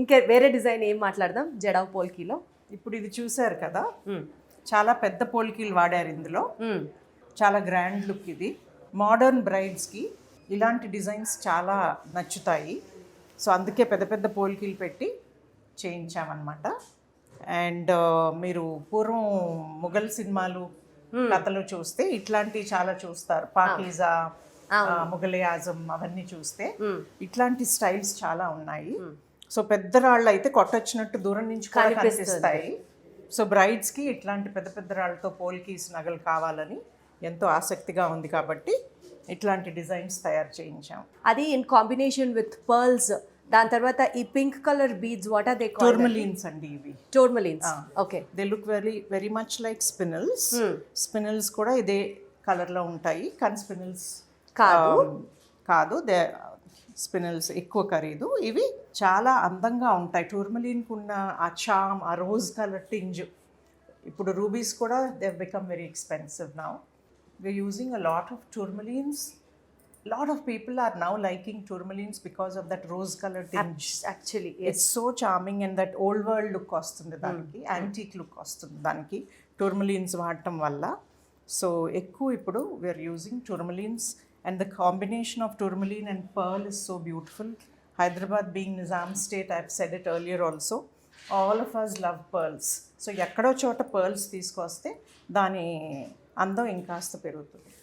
ఇంకే వేరే డిజైన్ ఏం మాట్లాడదాం జడావ్ పోల్కీలో. ఇప్పుడు ఇది చూసారు కదా, చాలా పెద్ద పోల్కీలు వాడారు ఇందులో. చాలా గ్రాండ్ లుక్ ఇది. మోడర్న్ బ్రైడ్స్కి ఇలాంటి డిజైన్స్ చాలా నచ్చుతాయి. సో అందుకే పెద్ద పెద్ద పోల్కీలు పెట్టి చేయించామన్నమాట. అండ్ మీరు పూర్వం ముఘల్ సినిమాలు కథలు చూస్తే ఇట్లాంటివి చాలా చూస్తారు. పాకీజా, ముఘలే ఆజం అవన్నీ చూస్తే ఇట్లాంటి స్టైల్స్ చాలా ఉన్నాయి. సో పెద్ద రాళ్ళు అయితే కొట్టొచ్చినట్టు దూరం నుంచి కూడా కనిపిస్తాయి. సో బ్రైడ్స్కి ఇట్లాంటి పెద్ద పెద్ద రాళ్ళతో పోల్కీస్ నగలు కావాలని ఎంతో ఆసక్తిగా ఉంది కాబట్టి ఇట్లాంటి డిజైన్స్ తయారు చేయించాం. అది ఇన్ కాంబినేషన్ విత్ పర్ల్స్. దాని తర్వాత ఈ pink colour beads, what are they called? Tourmalines అండి ఇవి. Tourmalines. Okay. They look very much like spinels. Spinels కూడా ఇదే కలర్లో ఉంటాయి, కానీ స్పినల్స్ కాదు. దే స్పినల్స్ ఎక్కువ ఖరీదు. ఇవి చాలా అందంగా ఉంటాయి. టూర్మలిన్కి ఉన్న ఆ చామ్, ఆ రోజ్ కలర్ టింజ్. ఇప్పుడు రూబీస్ కూడా they become very expensive now. We are using a lot of tourmalines. Lot of people are now liking tourmalines because of that rose color tinge. Actually, yes. It's so charming and that old world look వస్తుంది దానికి, antique look వస్తుంది దానికి tourmalines వాడటం వల్ల. So ఎక్కువ ఇప్పుడు we're using tourmalines and the combination of tourmaline and pearl is so beautiful. Hyderabad being Nizam state, I've said it earlier also, all of us love pearls. So ఎక్కడో చోట pearls తీసుకొస్తే దాని అందం ఇంకాస్త పెరుగుతుంది.